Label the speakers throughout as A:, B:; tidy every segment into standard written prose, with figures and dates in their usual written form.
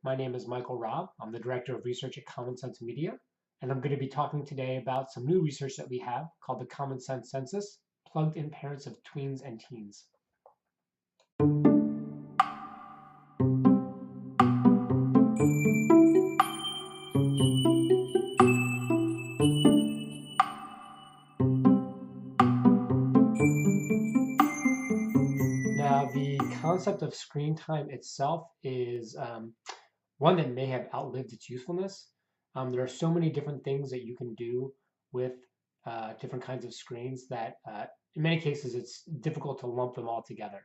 A: My name is Michael Robb. I'm the Director of Research at Common Sense Media, and I'm going to be talking today about some new research that we have called the Common Sense Census, plugged in parents of tweens and teens. Now, the concept of screen time itself is one that may have outlived its usefulness. There are so many different things that you can do with different kinds of screens that in many cases it's difficult to lump them all together.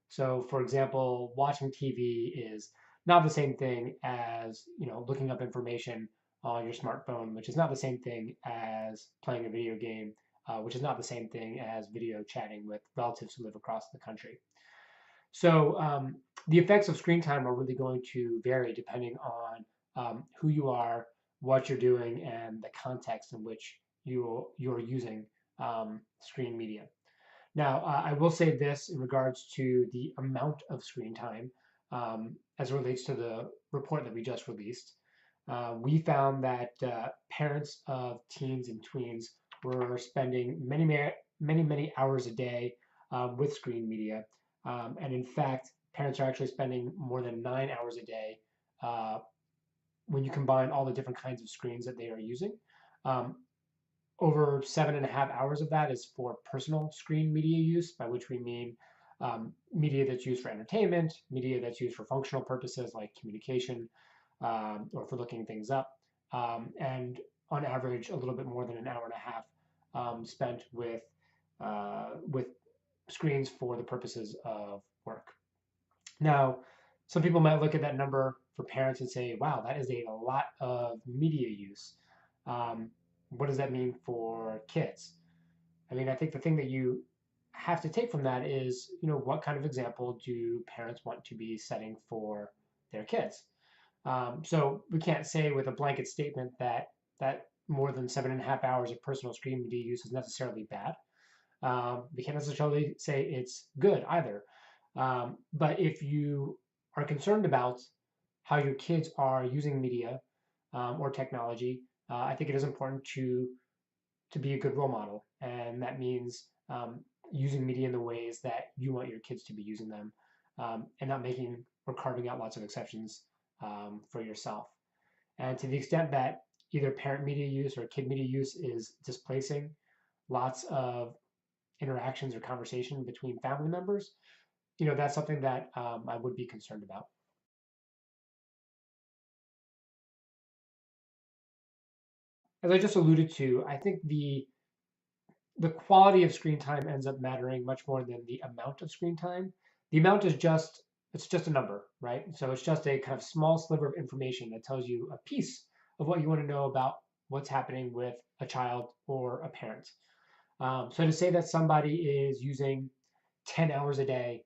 A: So, for example, watching TV is not the same thing as looking up information on your smartphone, which is not the same thing as playing a video game, which is not the same thing as video chatting with relatives who live across the country. So the effects of screen time are really going to vary depending on who you are, what you're doing, and the context in which you're using screen media. Now, I will say this in regards to the amount of screen time as it relates to the report that we just released. We found that parents of teens and tweens were spending many hours a day with screen media. And in fact, parents are actually spending more than 9 hours a day uh, when you combine all the different kinds of screens that they are using. Um, Over 7.5 hours of that is for personal screen media use, by which we mean media that's used for entertainment, media that's used for functional purposes like communication or for looking things up, and on average, a little bit more than an hour and a half spent with screens for the purposes of work. Now, some people might look at that number for parents and say, wow, that is a lot of media use. Um, what does that mean for kids? I mean, I think the thing that you have to take from that is, what kind of example do parents want to be setting for their kids? So we can't say with a blanket statement that more than 7.5 hours of personal screen media use is necessarily bad. We can't necessarily say it's good either. But if you are concerned about how your kids are using media or technology, I think it is important to be a good role model, and that means using media in the ways that you want your kids to be using them, and not making or carving out lots of exceptions for yourself. And to the extent that either parent media use or kid media use is displacing lots of interactions or conversation between family members, that's something that I would be concerned about. As I just alluded to, I think the quality of screen time ends up mattering much more than the amount of screen time. The amount is just a number, right? So it's just a kind of small sliver of information that tells you a piece of what you want to know about what's happening with a child or a parent. So to say that somebody is using 10 hours a day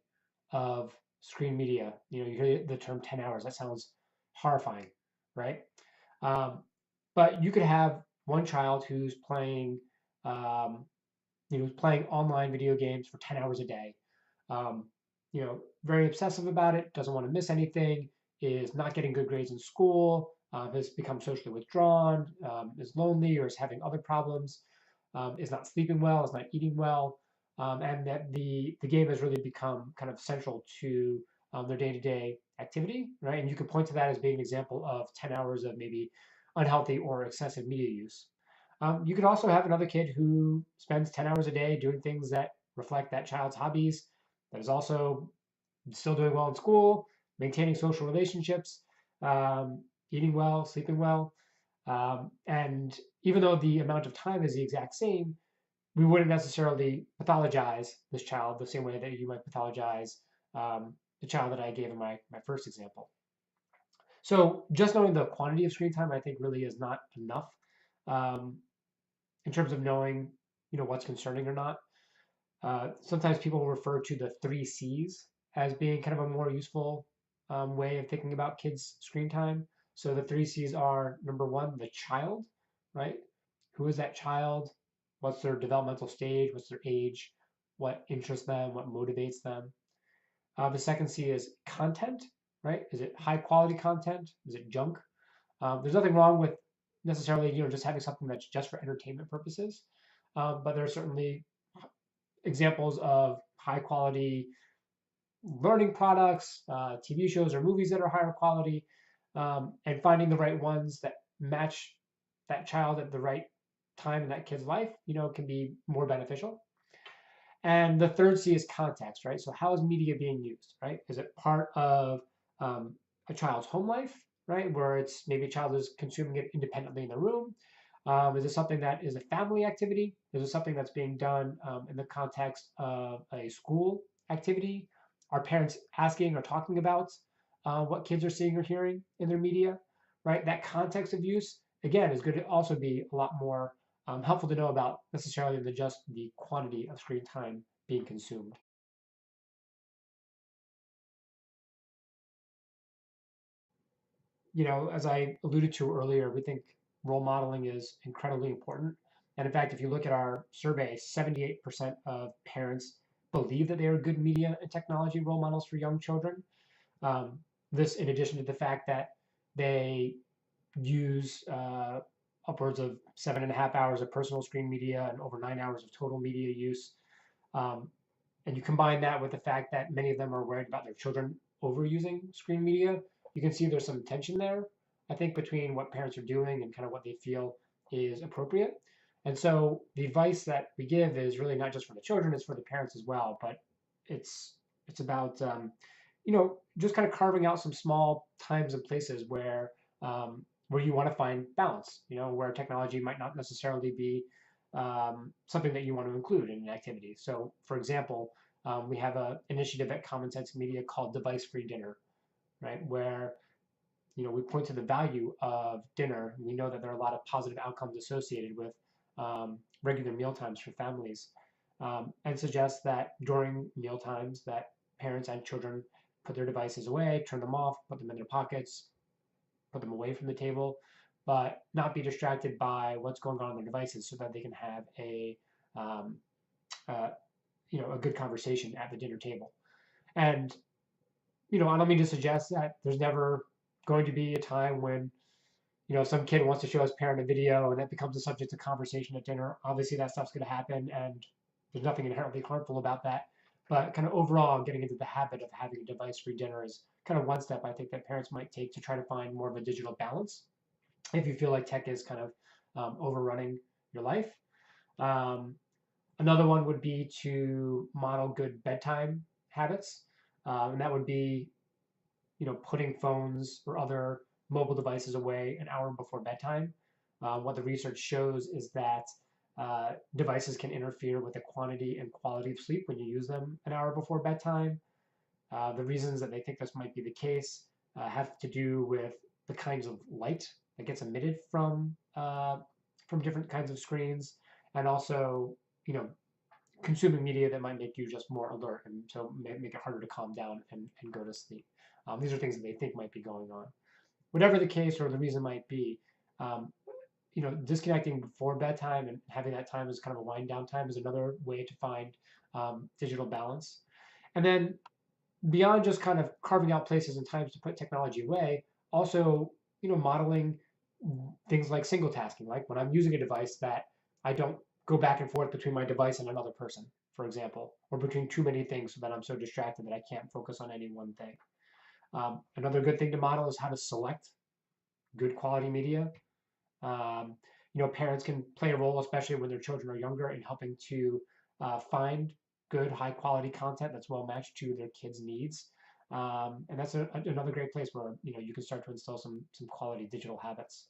A: of screen media, you hear the term 10 hours, that sounds horrifying, right? Um, but you could have one child who's um, playing online video games for 10 hours a day. Um, Very obsessive about it, doesn't want to miss anything, is not getting good grades in school, has become socially withdrawn, is lonely or is having other problems, is not sleeping well, is not eating well, and that the game has really become kind of central to their day-to-day activity, right? And you could point to that as being an example of 10 hours of maybe unhealthy or excessive media use. You could also have another kid who spends 10 hours a day doing things that reflect that child's hobbies, that is also still doing well in school, maintaining social relationships, um, eating well, sleeping well. And even though the amount of time is the exact same, we wouldn't necessarily pathologize this child the same way that you might pathologize the child that I gave in my first example. So just knowing the quantity of screen time, I think, really is not enough um, in terms of knowing, what's concerning or not. Sometimes people refer to the three C's as being kind of a more useful way of thinking about kids' screen time. So the three C's are number one, the child, right? Who is that child? What's their developmental stage? What's their age? What interests them? What motivates them? The second C is content. right? Is it high quality content? Is it junk? There's nothing wrong with necessarily, just having something that's just for entertainment purposes. But there are certainly examples of high quality learning products, TV shows or movies that are higher quality, and finding the right ones that match that child at the right time in that kid's life, can be more beneficial. And the third C is context, right? So how is media being used, right? Is it part of um, a child's home life, right? Where it's maybe a child is consuming it independently in the room. Is it something that is a family activity? Is it something that's being done in the context of a school activity? Are parents asking or talking about what kids are seeing or hearing in their media, right? That context of use, again, is going to also be a lot more helpful to know about necessarily than just the quantity of screen time being consumed. As I alluded to earlier, we think role modeling is incredibly important. And in fact, if you look at our survey, 78% of parents believe that they are good media and technology role models for young children. Um, this, in addition to the fact that they use upwards of 7.5 hours of personal screen media and over 9 hours of total media use. Um, and you combine that with the fact that many of them are worried about their children overusing screen media, you can see there's some tension there, I think, between what parents are doing and kind of what they feel is appropriate. And so the advice that we give is really not just for the children, it's for the parents as well. But it's about just kind of carving out some small times and places where you want to find balance, where technology might not necessarily be something that you want to include in an activity. So, for example, we have an initiative at Common Sense Media called Device Free Dinner, right? Where we point to the value of dinner. We know that there are a lot of positive outcomes associated with regular meal times for families, and suggest that during meal times that parents and children put their devices away, turn them off, put them in their pockets, put them away from the table, but not be distracted by what's going on their devices, so that they can have um, uh, a good conversation at the dinner table. And I don't mean to suggest that there's never going to be a time when some kid wants to show his parent a video and that becomes a subject of conversation at dinner. Obviously, that stuff's going to happen, and there's nothing inherently harmful about that. But kind of overall, getting into the habit of having a device-free dinner is kind of one step I think that parents might take to try to find more of a digital balance if you feel like tech is kind of overrunning your life. Um, Another one would be to model good bedtime habits, and that would be putting phones or other mobile devices away an hour before bedtime. What the research shows is that devices can interfere with the quantity and quality of sleep when you use them an hour before bedtime. The reasons that they think this might be the case have to do with the kinds of light that gets emitted from different kinds of screens, and also you know consuming media that might make you just more alert and so make it harder to calm down and go to sleep. These are things that they think might be going on. Whatever the case or the reason might be, um, disconnecting before bedtime and having that time as kind of a wind down time is another way to find digital balance. And then beyond just kind of carving out places and times to put technology away, also, modeling things like single tasking, like when I'm using a device that I don't go back and forth between my device and another person, for example, or between too many things so that I'm so distracted that I can't focus on any one thing. Another good thing to model is how to select good quality media. Um, Parents can play a role, especially when their children are younger, in helping to find good, high quality content that's well matched to their kids' needs. And that's another great place where you can start to instill some quality digital habits.